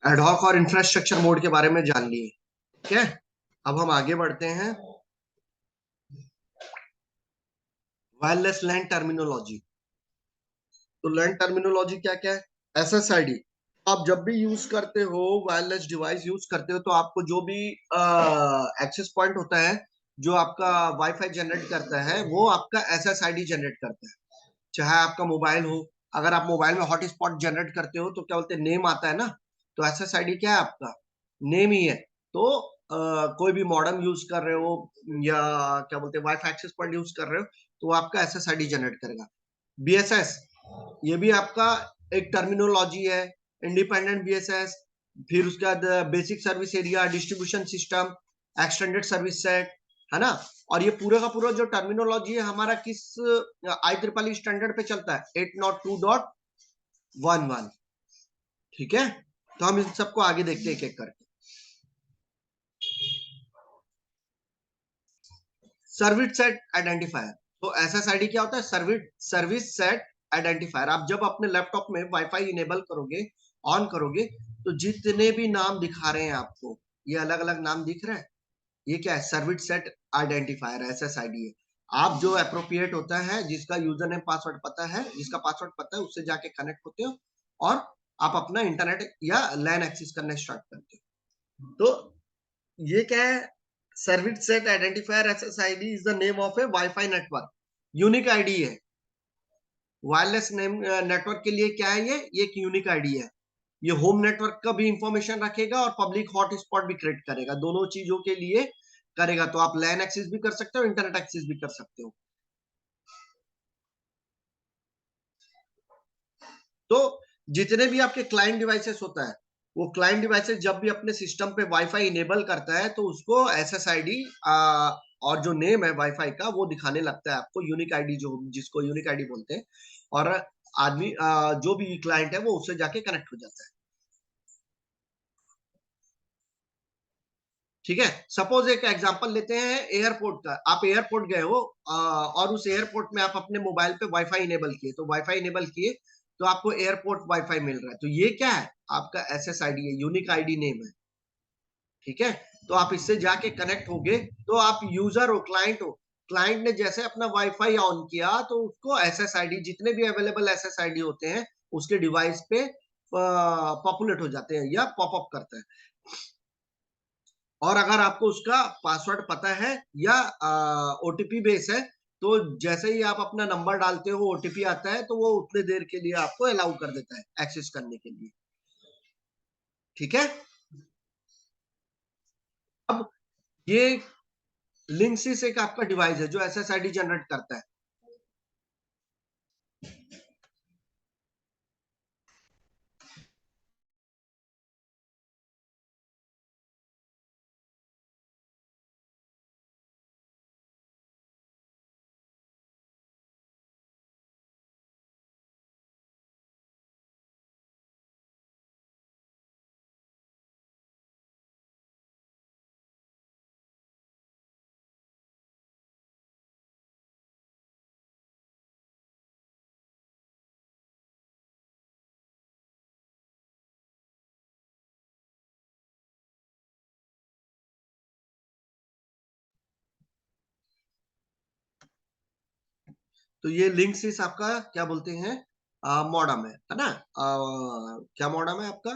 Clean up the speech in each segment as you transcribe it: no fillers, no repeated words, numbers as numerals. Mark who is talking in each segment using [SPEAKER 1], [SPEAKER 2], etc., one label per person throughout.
[SPEAKER 1] Ad hoc और infrastructure mode के बारे में जान लिए। ठीक है, अब हम आगे बढ़ते हैं। वायरलेस लैन टर्मिनोलॉजी। तो लैन टर्मिनोलॉजी क्या क्या है? एसएसआईडी। आप जब भी यूज करते हो, वायरलेस डिवाइस यूज करते हो, तो आपको जो भी एक्सेस पॉइंट होता है, जो आपका वाईफाई जनरेट करता है, वो आपका एसएसआईडी जनरेट करता है। चाहे आपका मोबाइल हो, अगर आप मोबाइल में हॉटस्पॉट जनरेट करते हो तो क्या बोलते हैं, नेम आता है ना। तो एसएसआईडी क्या है आपका? नेम ही है। तो कोई भी मॉडेम यूज कर रहे हो या क्या बोलते हैं वाईफाई एक्सेस पॉइंट यूज कर रहे हो, तो वो आपका एसएसआईडी जनरेट करेगा। बीएसएस, ये भी आपका एक टर्मिनोलॉजी है। इंडिपेंडेंट बीएसएस, फिर उसके बाद basic service area, distribution system, extended service set, है ना। और ये पूरा का पूरा जो टर्मिनोलॉजी है हमारा किस आई ट्रिपल स्टैंडर्ड पे चलता है? 802.11। ठीक है, तो हम इन सबको आगे देखते हैं एक एक करके। Service set identifier. तो एसएसआईडी क्या होता है? Service set identifier. आप जब अपने लैपटॉप में वाईफाई इनेबल करोगे, ऑन करोगे, तो जितने भी नाम दिखा रहे हैं आपको, ये अलग अलग नाम दिख रहे हैं, ये क्या है? सर्विस सेट आइडेंटिफायर, एसएसआईडी है। आप जो अप्रोप्रिएट होता है, जिसका यूजर नेम पासवर्ड पता है, जिसका पासवर्ड पता है, उससे जाके कनेक्ट होते हो और आप अपना इंटरनेट या लैन एक्सेस करना स्टार्ट करते हो। तो ये क्या है? Service set identifier SSID is the name of A wifi network. Unique ID है। वायरलेस नेम नेटवर्क के लिए क्या है? ये एक यूनिक आईडी है। ये होम नेटवर्क का भी इंफॉर्मेशन रखेगा और पब्लिक हॉटस्पॉट भी क्रिएट करेगा, दोनों चीजों के लिए करेगा। तो आप लैन एक्सेस भी कर सकते हो, इंटरनेट एक्सेस भी कर सकते हो। तो जितने भी आपके क्लाइंट डिवाइसेस होता है, वो क्लाइंट डिवाइसेस जब भी अपने सिस्टम पे वाईफाई इनेबल करता है, तो उसको एसएसआईडी और जो नेम है वाईफाई का, वो दिखाने लगता है आपको, यूनिक आईडी, जो जिसको यूनिक आईडी बोलते हैं। और आदमी जो भी क्लाइंट है वो उससे जाके कनेक्ट हो जाता है। ठीक है, सपोज एक एग्जांपल लेते हैं एयरपोर्ट का। आप एयरपोर्ट गए हो और उस एयरपोर्ट में आप अपने मोबाइल पे वाईफाई इनेबल किए, तो वाईफाई इनेबल किए तो आपको एयरपोर्ट वाईफाई मिल रहा है। तो ये क्या है? आपका एसएसआईडी है, यूनिक आईडी नेम है। ठीक है, तो आप इससे जाके कनेक्ट होगे, तो आप यूजर हो, क्लाइंट हो। क्लाइंट ने जैसे अपना वाईफाई ऑन किया, तो उसको एसएसआईडी, जितने भी अवेलेबल एसएसआईडी होते हैं उसके डिवाइस पे पॉपुलेट हो जाते हैं या पॉपअप करते हैं। और अगर आपको उसका पासवर्ड पता है या ओटीपी बेस है, तो जैसे ही आप अपना नंबर डालते हो, ओटीपी आता है, तो वो उतने देर के लिए आपको अलाउ कर देता है एक्सेस करने के लिए। ठीक है, अब ये लिंक्सिस एक आपका डिवाइस है जो एसएसआईडी जनरेट करता है। तो ये लिंक्सिस आपका क्या बोलते हैं, मॉडम है ना। क्या मॉडम है आपका?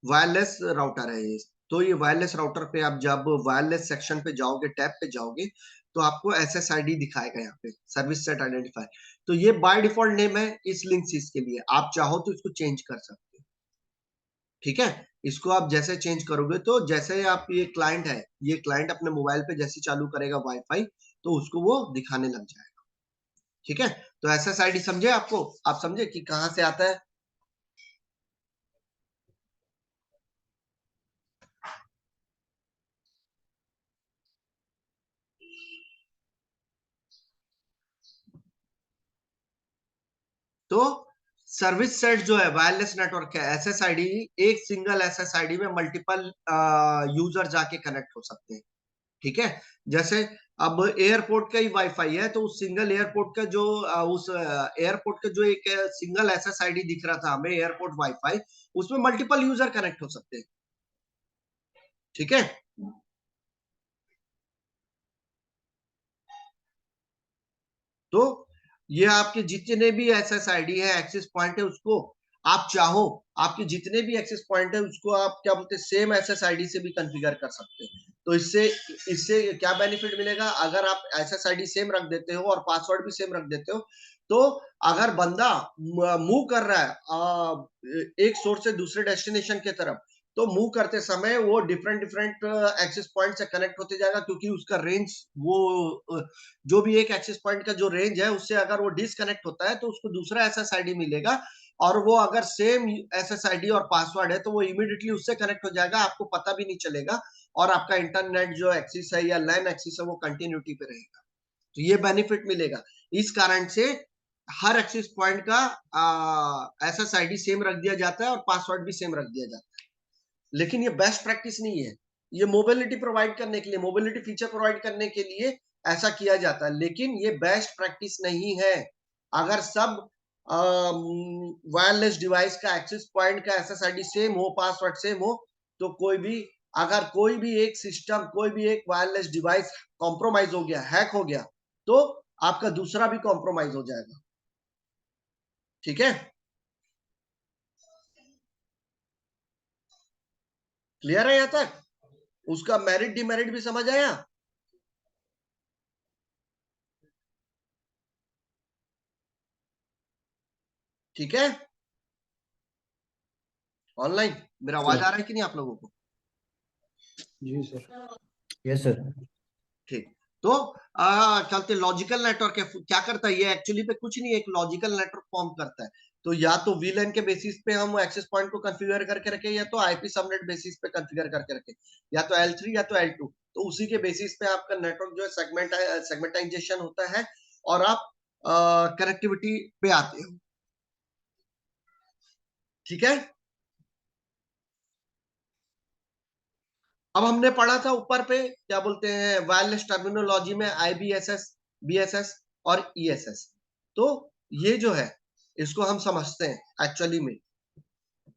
[SPEAKER 1] वायरलेस राउटर है ये। तो ये वायरलेस राउटर पे आप जब वायरलेस सेक्शन पे जाओगे, टैब पे जाओगे, तो आपको एसएसआईडी दिखाएगा यहाँ पे, सर्विस सेट आइडेंटिफायर। तो ये बाय डिफॉल्ट नेम है इस लिंक्सिस के लिए। आप चाहो तो इसको चेंज कर सकते हो। ठीक है, इसको आप जैसे चेंज करोगे, तो जैसे आप, ये क्लाइंट है, ये क्लाइंट अपने मोबाइल पे जैसे चालू करेगा वाईफाई, तो उसको वो दिखाने लग जाएगा। ठीक है, तो एसएसआईडी समझे आपको? आप समझे कि कहां से आता है? तो सर्विस सेट जो है वायरलेस नेटवर्क है, एसएसआईडी, एक सिंगल एसएसआईडी में मल्टीपल यूजर जाके कनेक्ट हो सकते हैं। ठीक है। जैसे अब एयरपोर्ट का ही वाईफाई है, तो उस सिंगल एयरपोर्ट का जो उस एयरपोर्ट का जो एक सिंगल एसएसआईडी दिख रहा था हमें एयरपोर्ट वाईफाई, उसमें मल्टीपल यूजर कनेक्ट हो सकते हैं। ठीक है। तो ये आपके जितने भी एसएसआईडी है, एक्सेस पॉइंट है, उसको आप चाहो, आपके जितने भी एक्सेस पॉइंट है उसको आप क्या बोलते हैं सेम एसएसआईडी से भी कॉन्फ़िगर कर सकते हैं। तो इससे इससे क्या बेनिफिट मिलेगा, अगर आप एसएसआईडी सेम रख देते हो और पासवर्ड भी सेम रख देते हो, तो अगर बंदा मूव कर रहा है एक सोर्स से दूसरे डेस्टिनेशन की तरफ, तो मूव करते समय वो डिफरेंट डिफरेंट एक्सेस पॉइंट से कनेक्ट होते जाएगा, क्योंकि उसका रेंज वो जो भी एक एक्सेस पॉइंट का जो रेंज है उससे अगर वो डिसकनेक्ट होता है तो उसको दूसरा एसएसआईडी मिलेगा, और वो अगर सेम एसएसआईडी और पासवर्ड है तो वो इमीडिएटली उससे कनेक्ट हो जाएगा, आपको पता भी नहीं चलेगा, और आपका इंटरनेट जो एक्सेस है या लैन एक्सेस है वो कंटिन्यूटी पे रहेगा। तो ये बेनिफिट मिलेगा। इस कारण से हर एक्सेस पॉइंट का एसएसआईडी सेम रख दिया जाता है और पासवर्ड भी सेम रख दिया जाता है। लेकिन ये बेस्ट प्रैक्टिस नहीं है। ये मोबिलिटी प्रोवाइड करने के लिए, मोबिलिटी फीचर प्रोवाइड करने के लिए ऐसा किया जाता है, लेकिन ये बेस्ट प्रैक्टिस नहीं है। अगर सब वायरलेस डिवाइस का एक्सेस पॉइंट का एसएसआईडी सेम हो, पासवर्ड सेम हो, तो कोई भी, अगर कोई भी एक सिस्टम, कोई भी एक वायरलेस डिवाइस कॉम्प्रोमाइज हो गया, हैक हो गया, तो आपका दूसरा भी कॉम्प्रोमाइज हो जाएगा। ठीक है। क्लियर है यहां तक? उसका मेरिट डिमेरिट भी समझ आया? ठीक है। ऑनलाइन मेरा आवाज आ रहा है कि नहीं आप लोगों को?
[SPEAKER 2] जी सर। Yes sir.
[SPEAKER 1] ठीक। तो चलते लॉजिकल नेटवर्क है, क्या करता है ये, एक्चुअली पे कुछ नहीं, एक लॉजिकल नेटवर्क फॉर्म करता है। तो या तो वीलैन के बेसिस पे हम एक्सेस पॉइंट को कॉन्फ़िगर करके रखे, या तो आईपी सबनेट बेसिस पे कॉन्फ़िगर करके रखे, या तो L3 या तो L2। तो उसी के बेसिस पे आपका नेटवर्क जो है सेगमेंटाइजेशन होता है, और आप कनेक्टिविटी पे आते हो। ठीक है। अब हमने पढ़ा था ऊपर पे क्या बोलते हैं वायरलेस टर्मिनोलॉजी में आईबीएसएस, बीएसएस और ईएसएस। तो ये जो है इसको हम समझते हैं एक्चुअली में।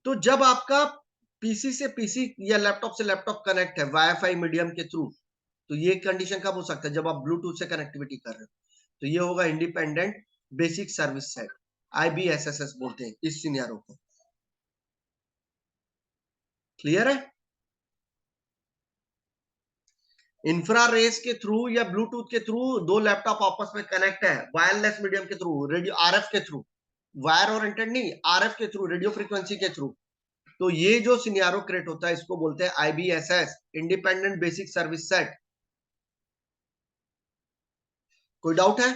[SPEAKER 1] तो जब आपका पीसी से पीसी या लैपटॉप से लैपटॉप कनेक्ट है वाईफाई मीडियम के थ्रू, तो ये कंडीशन कब हो सकता है, जब आप ब्लूटूथ से कनेक्टिविटी कर रहे हो। तो ये होगा इंडिपेंडेंट बेसिक सर्विस सेट, आईबीएसएस बोलते हैं इस सिनेरियो को। क्लियर है? इंफ्रारेज के थ्रू या ब्लूटूथ के थ्रू दो लैपटॉप आपस में कनेक्ट है वायरलेस मीडियम के थ्रू, रेडियो आरएफ के थ्रू, वायर ओरिएंटेड नहीं, आरएफ के थ्रू, रेडियो फ्रीक्वेंसी के थ्रू। तो ये जो सिनेरियो क्रिएट होता है इसको बोलते हैं आईबीएसएस, इंडिपेंडेंट बेसिक सर्विस सेट। कोई डाउट है?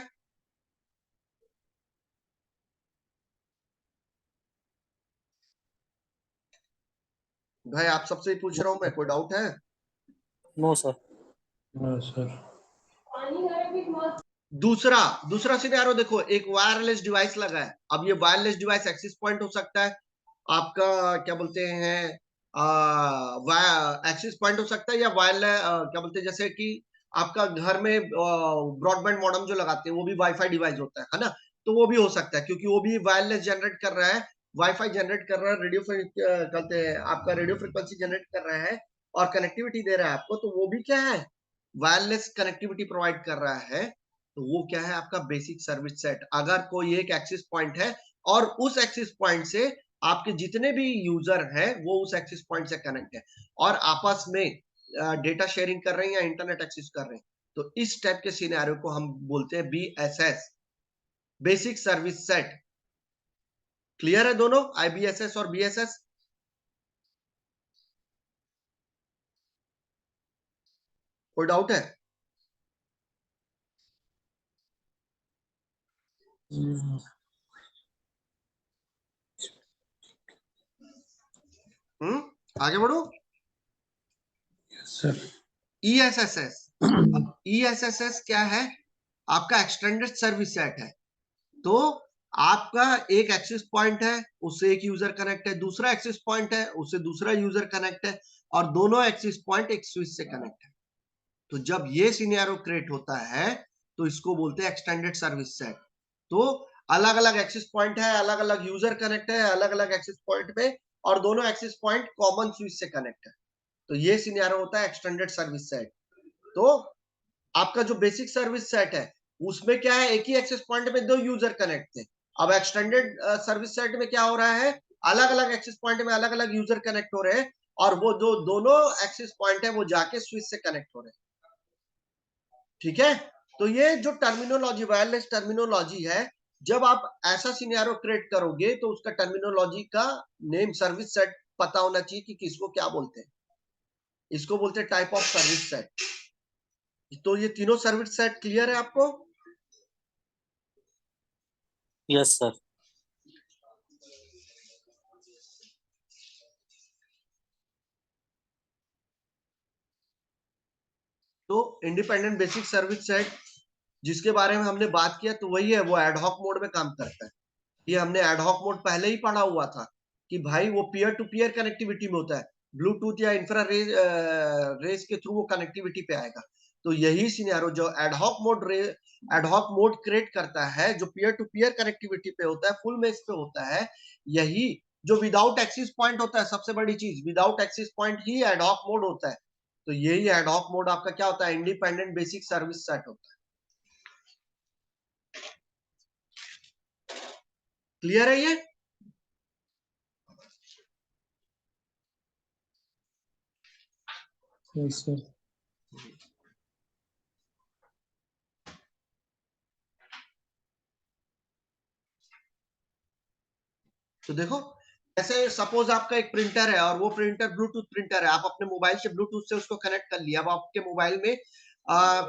[SPEAKER 1] भाई आप सबसे ही पूछ रहा हूं मैं, कोई डाउट है?
[SPEAKER 2] No sir. No sir.
[SPEAKER 1] दूसरा दूसरा सिनेरियो देखो, एक वायरलेस डिवाइस लगा है। अब ये वायरलेस डिवाइस एक्सेस पॉइंट हो सकता है, आपका क्या बोलते हैं एक्सेस पॉइंट हो सकता है, या वायरलेस क्या बोलते हैं जैसे कि आपका घर में ब्रॉडबैंड मॉडेम जो लगाते हैं वो भी वाईफाई डिवाइस होता है ना। तो वो भी हो सकता है, क्योंकि वो भी वायरलेस जनरेट कर रहा है, वाईफाई जनरेट कर रहा है, रेडियो कहते हैं आपका रेडियो फ्रिक्वेंसी जनरेट कर रहा है और कनेक्टिविटी दे रहा है आपको। तो वो भी क्या है, वायरलेस कनेक्टिविटी प्रोवाइड कर रहा है। तो वो क्या है, आपका बेसिक सर्विस सेट। अगर कोई एक एक्सेस पॉइंट है और उस एक्सेस पॉइंट से आपके जितने भी यूजर हैं वो उस एक्सेस पॉइंट से कनेक्ट है और आपस में डेटा शेयरिंग कर रहे हैं या इंटरनेट एक्सेस कर रहे हैं, तो इस टाइप के सिनेरियो को हम बोलते हैं BSS, basic service set. Clear है दोनों, आईबीएसएस और बीएसएस? कोई डाउट है? आगे बढ़ो।
[SPEAKER 2] सर।
[SPEAKER 1] ईएसएसएस, अब ईएसएसएस क्या है, आपका एक्सटेंडेड सर्विस सेट है। तो आपका एक एक्सेस पॉइंट है, उससे एक यूजर कनेक्ट है, दूसरा एक्सेस पॉइंट है, उससे दूसरा यूजर कनेक्ट है, और दोनों एक्सेस पॉइंट एक स्विच से कनेक्ट है। तो जब ये सिनेरियो क्रिएट होता है तो इसको बोलते हैं एक्सटेंडेड सर्विस सेट। तो अलग अलग एक्सेस पॉइंट है, अलग अलग यूजर कनेक्ट है अलग अलग एक्सेस पॉइंट पे, और दोनों एक्सेस पॉइंट कॉमन स्विच से कनेक्ट है। तो ये सिनेरियो होता है एक्सटेंडेड सर्विस सेट। तो आपका जो बेसिक सर्विस सेट है उसमें क्या है, एक ही एक्सेस पॉइंट में दो यूजर कनेक्ट थे। अब एक्सटेंडेड सर्विस सेट में क्या हो रहा है, अलग अलग एक्सेस पॉइंट में अलग अलग यूजर कनेक्ट हो रहे हैं, और वो जो दोनों एक्सेस पॉइंट है वो जाके स्विच से कनेक्ट हो रहे हैं। ठीक है, तो ये जो टर्मिनोलॉजी, वायरलेस टर्मिनोलॉजी है, जब आप ऐसा सिनेरियो क्रिएट करोगे तो उसका टर्मिनोलॉजी का नेम सर्विस सेट पता होना चाहिए कि किसको क्या बोलते हैं। इसको बोलते हैं टाइप ऑफ सर्विस सेट। तो ये तीनों सर्विस सेट क्लियर है आपको?
[SPEAKER 2] Yes sir.
[SPEAKER 1] तो इंडिपेंडेंट बेसिक सर्विस सेट जिसके बारे में हमने बात किया तो वही है, वो एडहॉक मोड में काम करता है। ये हमने एडहॉक मोड पहले ही पढ़ा हुआ था कि भाई वो पीयर टू पीयर कनेक्टिविटी में होता है, ब्लूटूथ या इंफ्रा रेस के थ्रू वो कनेक्टिविटी पे आएगा। तो यही सिनेरियो जो एडहॉक मोड क्रिएट करता है, जो पीयर टू पीयर कनेक्टिविटी पे होता है, फुल मेश पे होता है, यही जो विदाउट एक्सिस पॉइंट होता है, सबसे बड़ी चीज विदाउट एक्सिस पॉइंट ही एडहॉक मोड होता है। तो यही एडहॉक मोड आपका क्या होता है, इंडिपेंडेंट बेसिक सर्विस सेट होता है। क्लियर है ये?
[SPEAKER 2] Yes sir.
[SPEAKER 1] तो देखो, जैसे सपोज आपका एक प्रिंटर है और वो प्रिंटर ब्लूटूथ प्रिंटर है, आप अपने मोबाइल से ब्लूटूथ से उसको कनेक्ट कर लिया। अब आपके मोबाइल में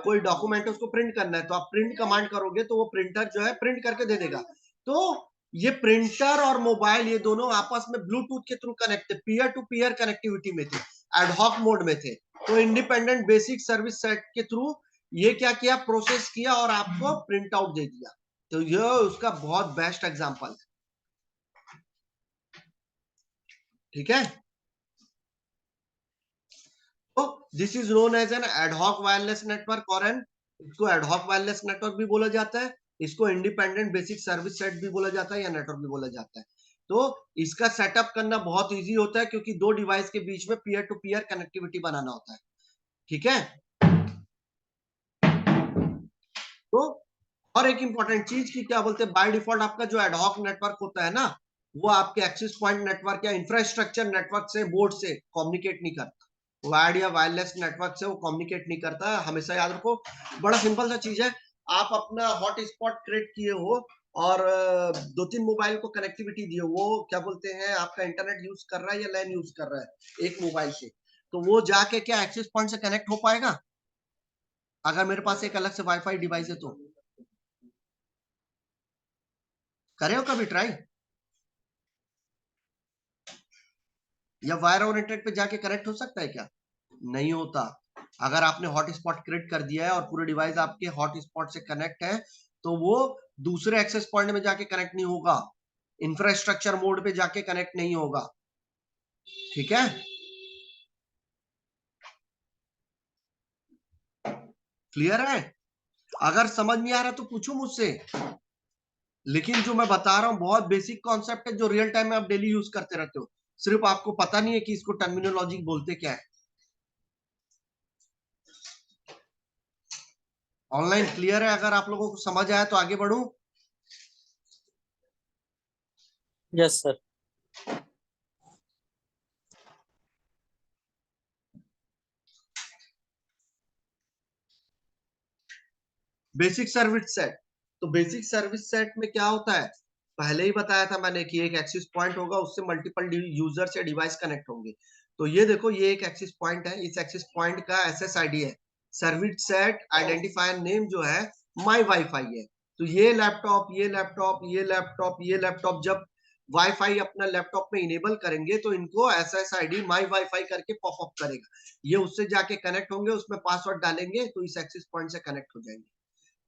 [SPEAKER 1] कोई डॉक्यूमेंट उसको प्रिंट करना है, तो आप प्रिंट कमांड करोगे तो वो प्रिंटर जो है प्रिंट करके दे देगा। तो ये प्रिंटर और मोबाइल ये दोनों आपस में ब्लूटूथ के थ्रू कनेक्ट थे, पीयर टू पीयर कनेक्टिविटी में थे, एडहॉक मोड में थे। तो इंडिपेंडेंट बेसिक सर्विस सेट के थ्रू ये क्या किया, प्रोसेस किया और आपको प्रिंट आउट दे दिया। तो ये उसका बहुत बेस्ट एग्जांपल है। ठीक है, तो this is known as an ad hoc wireless network, और एन इसको एडहॉक वायरलेस नेटवर्क भी बोला जाता है, इसको इंडिपेंडेंट बेसिक सर्विस सेट भी बोला जाता है या नेटवर्क भी बोला जाता है। तो इसका सेटअप करना बहुत इजी होता है क्योंकि दो डिवाइस के बीच में पीयर टू पीयर कनेक्टिविटी बनाना होता है। ठीक है, तो और एक इंपॉर्टेंट चीज की क्या बोलते हैं, बाय डिफॉल्ट आपका जो एडहॉक नेटवर्क होता है ना, वो आपके एक्सेस पॉइंट नेटवर्क या इंफ्रास्ट्रक्चर नेटवर्क से, बोर्ड से कम्युनिकेट नहीं करता। वायर्ड या वायरलेस नेटवर्क से वो कम्युनिकेट नहीं करता। हमेशा याद रखो, बड़ा सिंपल सा चीज है, आप अपना हॉट स्पॉट क्रिएट किए हो और दो तीन मोबाइल को कनेक्टिविटी दिए, वो क्या बोलते हैं आपका इंटरनेट यूज कर रहा है या लैन यूज कर रहा है एक मोबाइल से, तो वो जाके क्या एक्सेस पॉइंट से कनेक्ट हो पाएगा? अगर मेरे पास एक अलग से वाईफाई डिवाइस है तो करे हो कभी ट्राई? या वायर और इंटरनेट पे जाके कनेक्ट हो सकता है क्या? नहीं होता। अगर आपने हॉटस्पॉट क्रिएट कर दिया है और पूरे डिवाइस आपके हॉटस्पॉट से कनेक्ट है तो वो दूसरे एक्सेस पॉइंट में जाके कनेक्ट नहीं होगा, इंफ्रास्ट्रक्चर मोड पे जाके कनेक्ट नहीं होगा। ठीक है, क्लियर है? अगर समझ नहीं आ रहा तो पूछो मुझसे, लेकिन जो मैं बता रहा हूं बहुत बेसिक कॉन्सेप्ट है जो रियल टाइम में आप डेली यूज करते रहते हो, सिर्फ आपको पता नहीं है कि इसको टर्मिनोलॉजी बोलते क्या है। ऑनलाइन क्लियर है? अगर आप लोगों को समझ आया तो आगे बढ़ूं?
[SPEAKER 2] Yes sir.
[SPEAKER 1] Basic service set, तो बेसिक सर्विस सेट में क्या होता है, पहले ही बताया था मैंने कि एक एक्सेस पॉइंट होगा, उससे मल्टीपल यूजर या डिवाइस कनेक्ट होंगे। तो ये देखो, ये एक एक्सेस पॉइंट है, इस एक्सेस पॉइंट का SSID है, सर्विस सेट आइडेंटिफायर नेम जो है माई वाईफाई है। तो ये लैपटॉप, ये लैपटॉप, ये लैपटॉप, ये लैपटॉप जब वाईफाई अपना लैपटॉप में इनेबल करेंगे तो इनको SSID माई वाईफाई करके पॉपअप करेगा, ये उससे जाके कनेक्ट होंगे, उसमें पासवर्ड डालेंगे तो इस एक्सेस पॉइंट से कनेक्ट हो जाएंगे।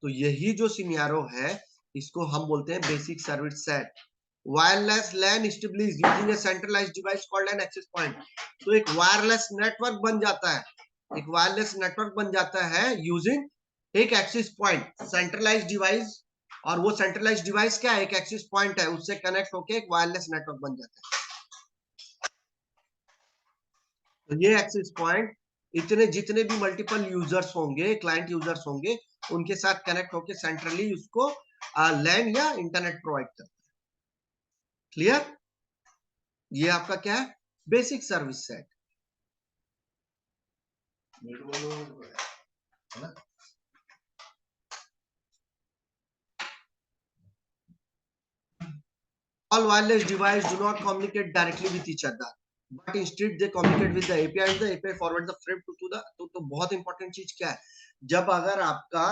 [SPEAKER 1] तो यही जो सिनेरियो है इसको हम बोलते हैं basic service set. Wireless LAN established using a centralized device called an access point। तो एक वायरलेस नेटवर्क बन जाता है एक वायरलेस नेटवर्क बन जाता है यूजिंग एक एक्सेस पॉइंट, सेंट्रलाइज्ड डिवाइस। और वो सेंट्रलाइज्ड डिवाइस क्या है, एक एक्सेस पॉइंट है, उससे कनेक्ट होके एक वायरलेस नेटवर्क बन जाता है। तो ये एक्सेस पॉइंट इतने जितने भी मल्टीपल यूजर्स होंगे, क्लाइंट यूजर्स होंगे, उनके साथ कनेक्ट होके सेंट्रली उसको लैन या इंटरनेट प्रोवाइड करता है। क्लियर? ये आपका क्या है, basic service set. All wireless devices do not communicate directly with each other, but instead they communicate with the API and the API forward the frame to the तो बहुत important चीज क्या है, जब अगर आपका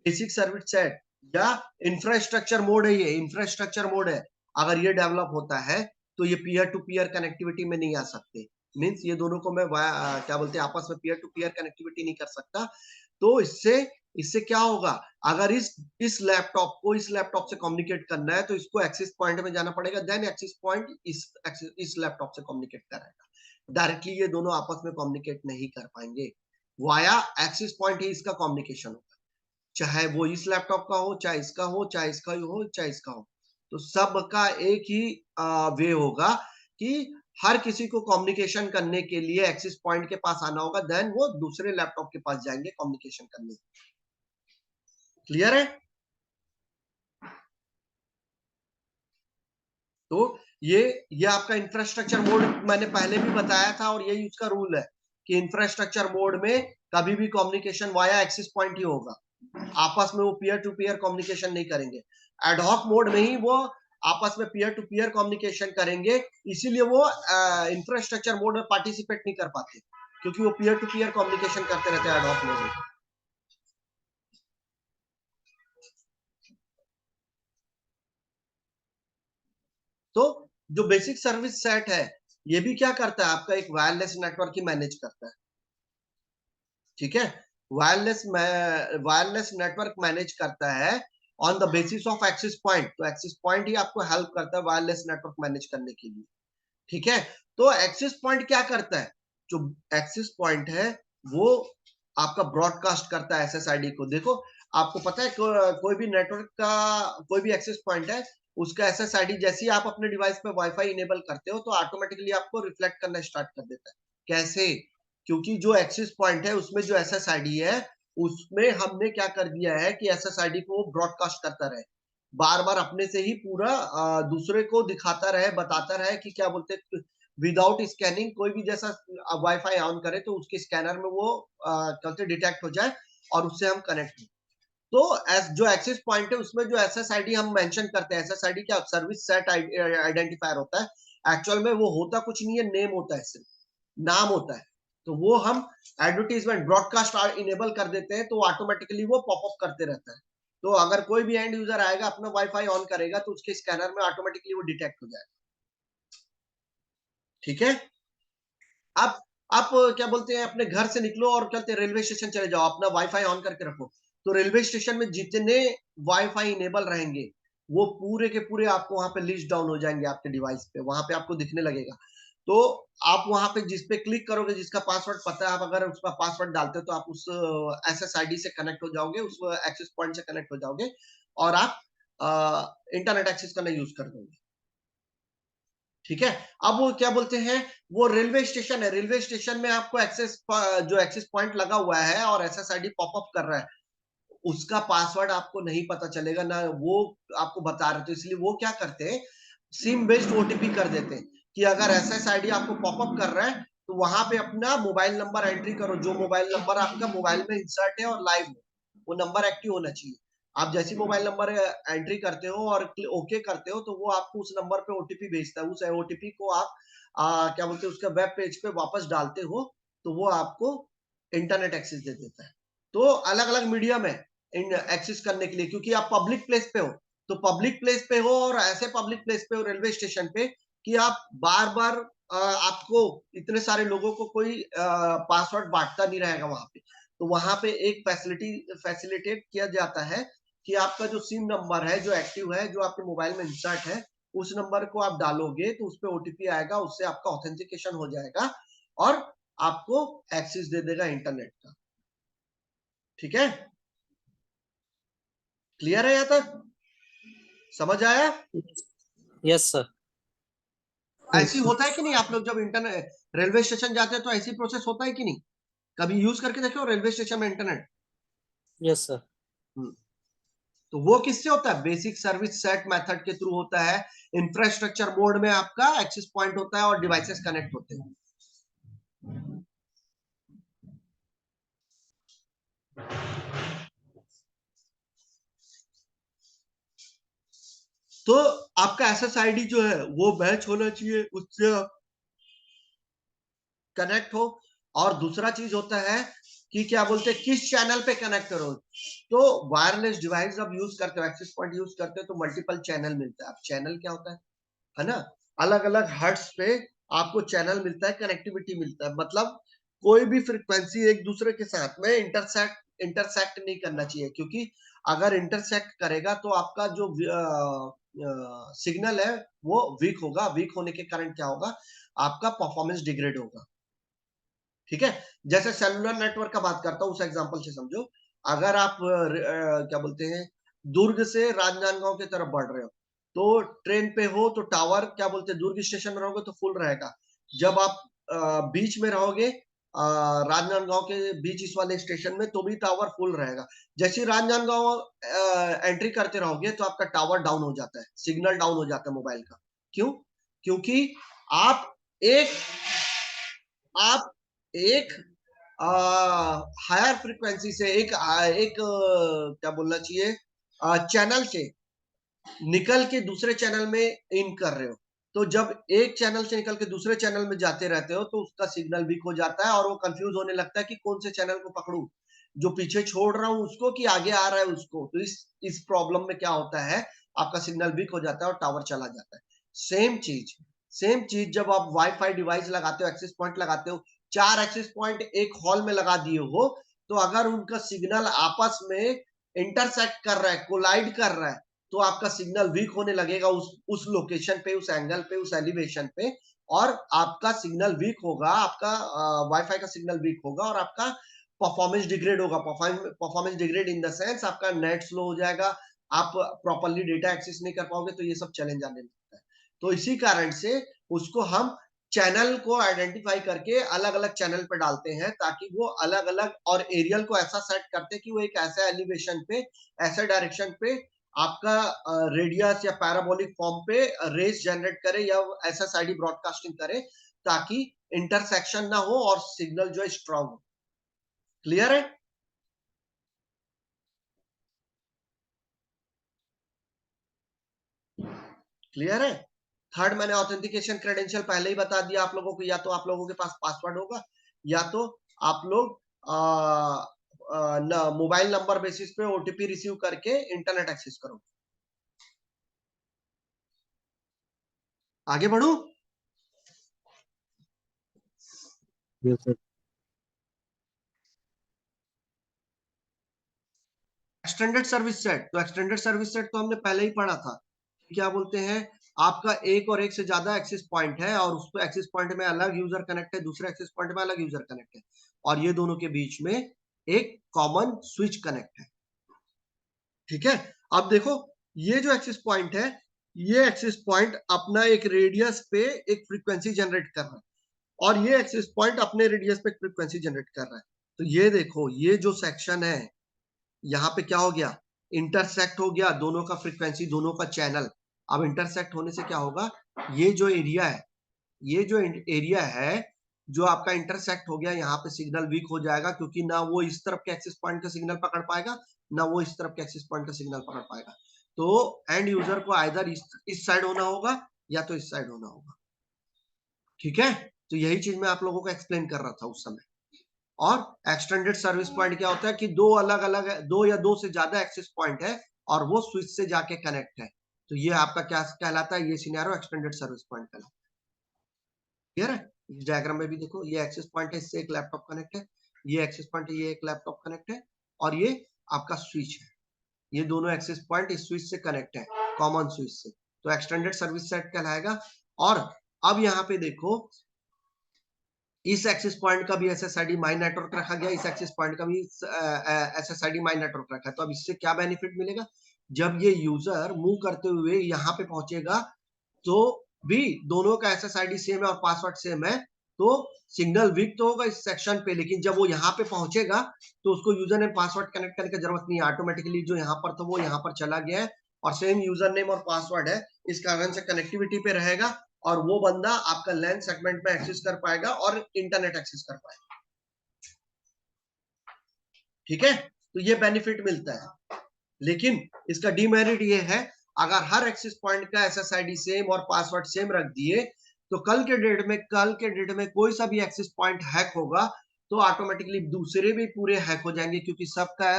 [SPEAKER 1] बेसिक सर्विस सेट या infrastructure mode है, ये इंफ्रास्ट्रक्चर मोड है, अगर ये डेवलप होता है तो ये पीयर टू पीयर कनेक्टिविटी में नहीं आ सकते। मीन्स ये दोनों को मैं क्या बोलते हैं, आपस में पीयर टू पीयर कनेक्टिविटी नहीं कर सकता। तो इससे इससे क्या होगा, अगर इस लैपटॉप को इस लैपटॉप से कम्युनिकेट करना है तो इसको एक्सेस पॉइंट में जाना पड़ेगा, देन एक्सेस पॉइंट इस लैपटॉप से कम्युनिकेट करेगा। डायरेक्टली ये दोनों आपस में कम्युनिकेट नहीं कर पाएंगे, वाया एक्सेस पॉइंट ही इसका कम्युनिकेशन होगा, चाहे वो इस लैपटॉप का हो, चाहे इसका हो, चाहे इसका हो, चाहे इसका हो। तो सबका एक ही वे होगा कि हर किसी को कम्युनिकेशन करने के लिए एक्सेस पॉइंट के पास आना होगा, देन वो दूसरे लैपटॉप के पास जाएंगे कम्युनिकेशन करने। क्लियर है? तो ये आपका इंफ्रास्ट्रक्चर मोड मैंने पहले भी बताया था, और यही उसका रूल है कि इंफ्रास्ट्रक्चर मोड में कभी भी कम्युनिकेशन वाया एक्सेस पॉइंट ही होगा, आपस में वो पीयर टू पीयर कम्युनिकेशन नहीं करेंगे। एडहॉक मोड में ही वो आपस में पीयर टू पीयर कम्युनिकेशन करेंगे, इसीलिए वो इंफ्रास्ट्रक्चर मोड में पार्टिसिपेट नहीं कर पाते, क्योंकि वो पीयर टू पीयर कम्युनिकेशन करते रहते हैं एडहॉक मोड में। तो जो बेसिक सर्विस सेट है, ये भी क्या करता है, आपका एक वायरलेस नेटवर्क ही मैनेज करता है। ठीक है, वायरलेस नेटवर्क मैनेज करता है on the basis of access point. तो एक्सेस पॉइंट ही आपको हेल्प करता है वायरलेस नेटवर्क मैनेज करने के लिए। ठीक है, तो एक्सेस पॉइंट क्या करता है, जो एक्सेस पॉइंट है वो आपका ब्रॉडकास्ट करता है एसएसआईडी को। देखो, आपको पता है कोई भी नेटवर्क का कोई भी एक्सेस पॉइंट है, उसका एसएसआईडी जैसे ही आप अपने डिवाइस पे वाईफाई इनेबल करते हो तो ऑटोमेटिकली आपको रिफ्लेक्ट करना स्टार्ट कर देता है। कैसे? क्योंकि जो एक्सेस पॉइंट है उसमें जो एसएसआईडी है, उसमें हमने क्या कर दिया है कि एसएसआईडी को ब्रॉडकास्ट करता रहे, बार बार अपने से ही पूरा दूसरे को दिखाता रहे, बताता रहे कि क्या बोलते, विदाउट स्कैनिंग कोई भी जैसा वाईफाई ऑन करे तो उसके स्कैनर में वो कहते डिटेक्ट हो जाए और उससे हम कनेक्ट हो। तो जो एक्सेस पॉइंट है उसमें जो एसएसआईडी हम मेंशन करते हैं, एसएसआईडी क्या, सर्विस सेट आइडेंटिफायर होता है। एक्चुअल में वो होता कुछ नहीं है, नेम होता है, सिर्फ नाम होता है। तो वो हम एडवर्टीजमेंट ब्रॉडकास्ट इनेबल कर देते हैं तो ऑटोमेटिकली वो पॉपअप करते रहता है। तो अगर कोई भी एंड यूजर आएगा अपना वाईफाई ऑन करेगा तो उसके स्कैनर में ऑटोमेटिकली वो डिटेक्ट हो जाएगा। ठीक है, आप आप क्या बोलते हैं, अपने घर से निकलो और कहते हैं रेलवे स्टेशन चले जाओ, अपना वाईफाई ऑन करके रखो, तो रेलवे स्टेशन में जितने वाईफाई इनेबल रहेंगे वो पूरे के पूरे आपको वहां पे लिस्ट डाउन हो जाएंगे आपके डिवाइस पे, वहां पे आपको दिखने लगेगा। तो आप वहां पे जिस पे क्लिक करोगे, जिसका पासवर्ड पता है, आप अगर उसका पासवर्ड डालते हो तो आप उस एसएसआईडी से कनेक्ट हो जाओगे, उस एक्सेस पॉइंट से कनेक्ट हो जाओगे और आप इंटरनेट एक्सेस करना यूज कर दोगे। ठीक है, अब वो क्या बोलते हैं, वो रेलवे स्टेशन है, रेलवे स्टेशन में आपको जो एक्सेस पॉइंट लगा हुआ है और एसएसआईडी पॉपअप कर रहा है, उसका पासवर्ड आपको नहीं पता चलेगा ना, वो आपको बता रहे, तो इसलिए वो क्या करते हैं, सिम बेस्ड ओटीपी कर देते हैं कि अगर एसएसआईडी आपको पॉपअप कर रहा है तो वहां पे अपना मोबाइल नंबर एंट्री करो, जो मोबाइल नंबर आपका मोबाइल में इंसर्ट है और लाइव है, वो नंबर एक्टिव होना चाहिए। आप जैसी मोबाइल नंबर एंट्री करते हो और ओके करते हो तो वो आपको उस नंबर पे ओटीपी भेजता है, उस ओटीपी को आप क्या बोलते हैं, उसके वेब पेज पे वापस डालते हो तो वो आपको इंटरनेट एक्सेस दे देता है। तो अलग अलग मीडियम है इन एक्सेस करने के लिए, क्योंकि आप पब्लिक प्लेस पे हो, तो पब्लिक प्लेस पे हो और ऐसे पब्लिक प्लेस पे हो रेलवे स्टेशन पे कि आप बार बार आपको इतने सारे लोगों को कोई पासवर्ड बांटता नहीं रहेगा वहां पे, तो वहां पे एक फैसिलिटेट किया जाता है कि आपका जो सिम नंबर है जो एक्टिव है, जो आपके मोबाइल में इंसर्ट है, उस नंबर को आप डालोगे तो उस पर ओटीपी आएगा, उससे आपका ऑथेंटिकेशन हो जाएगा और आपको एक्सेस दे देगा इंटरनेट का। ठीक है, क्लियर है? यहां तक समझ आया?
[SPEAKER 2] Yes sir.
[SPEAKER 1] ऐसी होता है कि नहीं? आप लोग जब इंटरनेट रेलवे स्टेशन जाते हैं तो ऐसी प्रोसेस होता है कि नहीं? कभी यूज करके देखो रेलवे स्टेशन में इंटरनेट।
[SPEAKER 2] Yes sir.
[SPEAKER 1] तो वो किससे होता है? बेसिक सर्विस सेट मेथड के थ्रू होता है। इंफ्रास्ट्रक्चर मोड में आपका एक्सेस पॉइंट होता है और डिवाइसेस कनेक्ट होते हैं। तो आपका एसएसआईडी जो है वो मैच होना चाहिए, उससे आप कनेक्ट हो। और दूसरा चीज होता है कि क्या बोलते हैं, किस चैनल पे कनेक्ट करो। तो वायरलेस डिवाइस जब यूज करते हो, एक्सेस पॉइंट यूज करते हो, तो मल्टीपल चैनल मिलता है। अब चैनल क्या होता है ना? अलग अलग हर्ट्स पे आपको चैनल मिलता है, कनेक्टिविटी मिलता है। मतलब कोई भी फ्रीक्वेंसी एक दूसरे के साथ में इंटरसेक्ट नहीं करना चाहिए, क्योंकि अगर इंटरसेक्ट करेगा तो आपका जो सिग्नल है वो वीक होगा। वीक होने के कारण क्या होगा? आपका परफॉर्मेंस डिग्रेड होगा। ठीक है, जैसे सेलुलर नेटवर्क का बात करता हूं, उस एग्जांपल से समझो। अगर आप क्या बोलते हैं, दुर्ग से राजनांदगांव की तरफ बढ़ रहे हो, तो ट्रेन पे हो तो टावर क्या बोलते हैं, दुर्ग स्टेशन में रहोगे तो फुल रहेगा। जब आप बीच में रहोगे राजनांदगांव के बीच इस वाले स्टेशन में, तो भी टावर फुल रहेगा। जैसे राजनांदगांव एंट्री करते रहोगे तो आपका टावर डाउन हो जाता है, सिग्नल डाउन हो जाता है मोबाइल का। क्यों? क्योंकि आप एक आप एक हायर फ्रीक्वेंसी से एक क्या बोलना चाहिए, चैनल से निकल के दूसरे चैनल में इन कर रहे हो। तो जब एक चैनल से निकल के दूसरे चैनल में जाते रहते हो तो उसका सिग्नल वीक हो जाता है और वो कंफ्यूज होने लगता है कि कौन से चैनल को पकड़ूं, जो पीछे छोड़ रहा हूं उसको कि आगे आ रहा है उसको। तो इस प्रॉब्लम में क्या होता है, आपका सिग्नल वीक हो जाता है और टावर चला जाता है। सेम चीज जब आप वाईफाई डिवाइस लगाते हो, एक्सेस पॉइंट लगाते हो, 4 एक्सेस पॉइंट एक हॉल में लगा दिए हो, तो अगर उनका सिग्नल आपस में इंटरसेक्ट कर रहा है, कोलाइड कर रहा है, तो आपका सिग्नल वीक होने लगेगा उस लोकेशन पे, उस एंगल पे, उस एलिवेशन पे। और आपका सिग्नल वीक होगा, आपका वाईफाई का सिग्नल वीक होगा और आपका परफॉर्मेंस डिग्रेड होगा। Performance degrade in the sense आपका नेट स्लो हो जाएगा, आप प्रॉपरली डेटा एक्सेस नहीं कर पाओगे, तो ये सब चैलेंज आने लगता है। तो इसी कारण से उसको हम चैनल को आइडेंटिफाई करके अलग अलग चैनल पे डालते हैं, ताकि वो अलग अलग और एरियल को ऐसा सेट करते हैं कि वो एक ऐसा एलिवेशन पे, ऐसे डायरेक्शन पे आपका रेडियस या पैराबोलिक फॉर्म पे रेस जनरेट करे या एसएसआईडी ब्रॉडकास्टिंग करे, ताकि इंटरसेक्शन ना हो और सिग्नल जो है स्ट्रांग हो। क्लियर है? क्लियर है? थर्ड, मैंने ऑथेंटिकेशन क्रेडेंशियल पहले ही बता दिया आप लोगों को। या तो आप लोगों के पास पासवर्ड होगा, या तो आप लोग मोबाइल नंबर बेसिस पे ओटीपी रिसीव करके इंटरनेट एक्सेस करो। आगे बढ़ू?
[SPEAKER 2] Yes sir.
[SPEAKER 1] Extended service set, तो एक्सटेंडेड सर्विस सेट तो हमने पहले ही पढ़ा था। क्या बोलते हैं, आपका एक और एक से ज्यादा एक्सेस पॉइंट है और उस एक्सेस पॉइंट में अलग यूजर कनेक्ट है, दूसरे एक्सेस पॉइंट में अलग यूजर कनेक्ट है, और ये दोनों के बीच में एक कॉमन स्विच कनेक्ट है। ठीक है, अब देखो, ये जो एक्सेस पॉइंट है, ये एक्सेस पॉइंट अपना एक रेडियस पे एक फ्रीक्वेंसी जनरेट कर रहा है, और ये एक्सेस पॉइंट अपने रेडियस पे एक फ्रीक्वेंसी जनरेट कर रहा है। तो ये देखो, ये जो सेक्शन है, यहाँ पे क्या हो गया, इंटरसेक्ट हो गया दोनों का फ्रीक्वेंसी, दोनों का चैनल। अब इंटरसेक्ट होने से क्या होगा, ये जो एरिया है, ये जो एरिया है जो आपका इंटरसेक्ट हो गया, यहाँ पे सिग्नल वीक हो जाएगा, क्योंकि ना वो इस तरफ के एक्सेस पॉइंट का सिग्नल पकड़ पाएगा, ना वो इस तरफ के एक्सेस पॉइंट का सिग्नल पकड़ पाएगा। तो एंड यूजर को आइदर इस साइड होना होगा या तो इस साइड होना होगा। ठीक है, तो यही चीज मैं आप लोगों को एक्सप्लेन कर रहा था उस समय। और एक्सटेंडेड सर्विस पॉइंट क्या होता है कि दो अलग अलग, दो या दो से ज्यादा एक्सेस पॉइंट है और वो स्विच से जाके कनेक्ट है। तो ये आपका क्या कहलाता है, ये सिनेरियो एक्सटेंडेड सर्विस पॉइंट कहलाता है। क्लियर है? इस डायग्राम में भी देखो, ये एक्सेस पॉइंट है, इससे एक लैपटॉप कनेक्ट है, ये एक्सेस पॉइंट है, ये एक लैपटॉप कनेक्ट है, और ये आपका स्विच है। ये दोनों एक्सेस पॉइंट इस स्विच से कनेक्ट है, कॉमन स्विच से। तो एक्सटेंडेड सर्विस सेट कहलाएगा। और अब यहाँ पे देखो, इस एक्सेस पॉइंट का भी SSID माई नेटवर्क रखा गया, इस एक्सेस पॉइंट का भी SSID माई नेटवर्क रखा है। तो अब इससे क्या बेनिफिट मिलेगा, जब ये यूजर मूव करते हुए यहाँ पे पहुंचेगा तो भी दोनों का SSID सेम है और पासवर्ड सेम है, तो सिग्नल वीक तो होगा इस सेक्शन पे, लेकिन जब वो यहाँ पे पहुंचेगा तो उसको यूजर नेम पासवर्ड कनेक्ट करने की जरूरत नहीं है, ऑटोमेटिकली जो यहाँ पर था वो यहाँ पर चला गया है और सेम यूजर नेम और पासवर्ड है, इस कारण से कनेक्टिविटी पे रहेगा और वो बंदा आपका लैन सेगमेंट में एक्सेस कर पाएगा और इंटरनेट एक्सेस कर पाएगा। ठीक है, तो ये बेनिफिट मिलता है। लेकिन इसका डीमेरिट ये है, अगर हर एक्सेस पॉइंट का SSID सेम और पासवर्ड सेम रख दिए तो कल के डेट में कोई सा भी एक्सेस पॉइंट हैक होगा तो ऑटोमेटिकली दूसरे भी पूरे हैक हो जाएंगे, क्योंकि सबका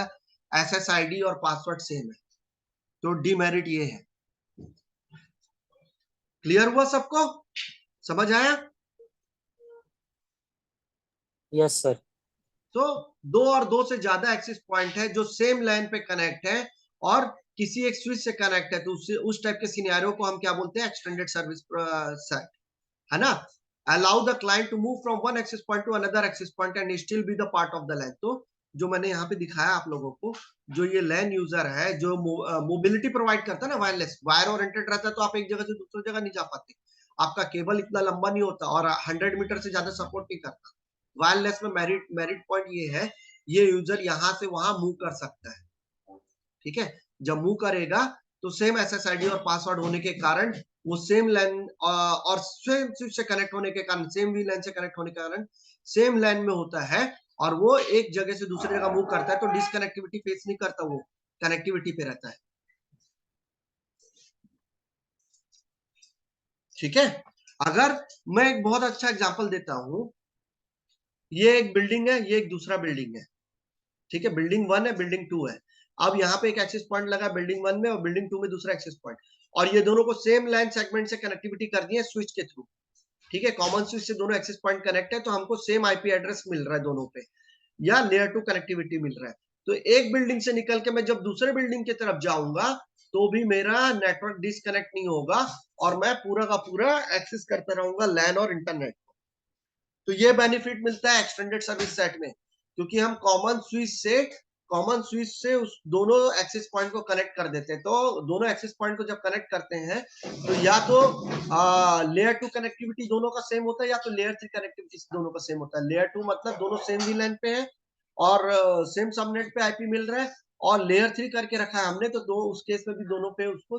[SPEAKER 1] SSID और पासवर्ड सेम है। तो डीमेरिट ये है। क्लियर हुआ सबको, समझ आया?
[SPEAKER 2] Yes sir.
[SPEAKER 1] तो दो और दो से ज्यादा एक्सेस पॉइंट है जो सेम लाइन पे कनेक्ट है और किसी एक स्विच से कनेक्ट है, तो उस टाइप के सिनेरियो को हम क्या बोलते हैं, एक्सटेंडेड सर्विस सेट, है ना। Allow the client to move from one access point to another access point and still be the part of the LAN. तो जो मैंने यहाँ पे दिखाया आप लोगों को, जो ये लैन यूजर है जो मोबिलिटी प्रोवाइड करता है ना, वायरलेस वायर ओरिएंटेड रहता है, तो आप एक जगह से दूसरी जगह नहीं जा पाते, आपका केबल इतना लंबा नहीं होता और 100 मीटर से ज्यादा सपोर्ट नहीं करता। वायरलेस में मेरिट पॉइंट ये है, ये यूजर यहाँ से वहां मूव कर सकता है। ठीक है, जब मूव करेगा तो सेम SSID और पासवर्ड होने के कारण वो सेम लाइन और सेम स्विच से कनेक्ट होने के कारण, सेम वी लाइन से कनेक्ट होने के कारण सेम लाइन में होता है और वो एक जगह से दूसरी जगह मूव करता है, तो डिसकनेक्टिविटी फेस नहीं करता, वो कनेक्टिविटी पे रहता है। ठीक है, अगर मैं एक बहुत अच्छा एग्जांपल देता हूं, ये एक बिल्डिंग है, ये एक दूसरा बिल्डिंग है। ठीक है, बिल्डिंग 1 है, बिल्डिंग 2 है। अब यहाँ पे एक एक्सेस पॉइंट लगा बिल्डिंग 1 में और बिल्डिंग 2 में दूसरा एक्सेस पॉइंट, और ये दोनों को सेम लाइन सेगमेंट से कनेक्टिविटी कर दी है स्विच के थ्रू। ठीक है, कॉमन स्विच से दोनों एक्सेस पॉइंट कनेक्ट है, तो हमको सेम आईपी एड्रेस मिल रहा है दोनों पे, या लेयर 2 कनेक्टिविटी मिल रहा है। तो एक बिल्डिंग से निकल के मैं जब दूसरे बिल्डिंग की तरफ जाऊंगा तो भी मेरा नेटवर्क डिसकनेक्ट नहीं होगा और मैं पूरा का पूरा एक्सेस करता रहूंगा लैन और इंटरनेट। तो ये बेनिफिट मिलता है एक्सटेंडेड सर्विस सेट में, क्योंकि हम कॉमन स्विच से उस दोनों एक्सेस पॉइंट को कनेक्ट कर देते हैं। तो दोनों एक्सेस पॉइंट को जब कनेक्ट करते हैं तो या तो लेयर 2 कनेक्टिविटी दोनों का सेम होता है, या तो लेयर 3 कनेक्टिविटी दोनों का सेम होता है। लेयर 2 मतलब दोनों सेम वी लाइन पे है और सेम सबनेट पे आईपी मिल रहा है, और लेयर 3 करके रखा है हमने, तो दो उस केस में भी दोनों पे उसको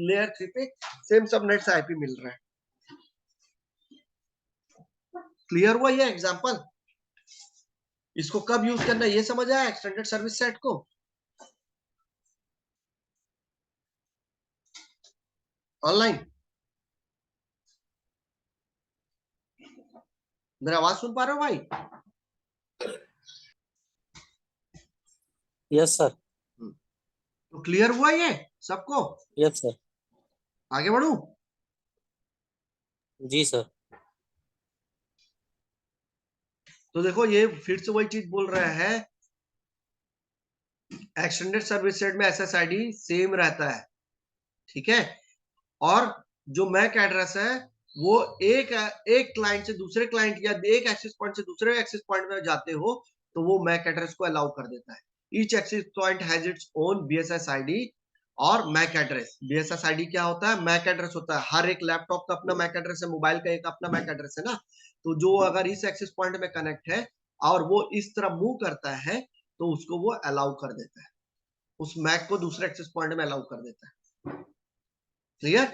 [SPEAKER 1] लेयर 3 पे सेम सबनेट से आईपी मिल रहा है। क्लियर हुआ ये एग्जांपल? इसको कब यूज करना है ये समझ आया, एक्सटेंडेड सर्विस सेट को ऑनलाइन? मेरा आवाज सुन पा रहे हो भाई?
[SPEAKER 2] Yes sir.
[SPEAKER 1] तो क्लियर हुआ ये सबको?
[SPEAKER 2] Yes sir.
[SPEAKER 1] आगे बढ़ू?
[SPEAKER 2] जी सर।
[SPEAKER 1] तो देखो ये फिर से वही चीज बोल रहा है, एक्सटेंडेड सर्विस सेट में SSID सेम रहता है। ठीक है, और जो मैक एड्रेस है वो एक क्लाइंट से दूसरे क्लाइंट या एक एक्सेस पॉइंट से दूसरे एक्सेस पॉइंट में जाते हो तो वो मैक एड्रेस को अलाउ कर देता है। Each access point has its own BSS ID और मैक एड्रेस। BSS ID क्या होता है? मैक एड्रेस होता है। हर एक लैपटॉप का अपना मैक एड्रेस है, मोबाइल का एक अपना मैक एड्रेस है ना। तो जो अगर इस एक्सेस पॉइंट में कनेक्ट है और वो इस तरह मूव करता है तो उसको वो अलाउ कर देता है, उस मैक को दूसरे एक्सेस पॉइंट में अलाउ कर देता है। क्लियर?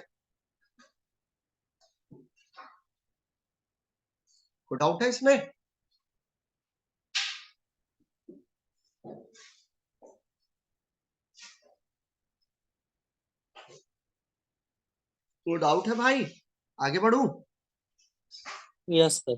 [SPEAKER 1] कोई डाउट है इसमें? कोई डाउट है भाई? आगे बढ़ू?
[SPEAKER 2] Yes sir.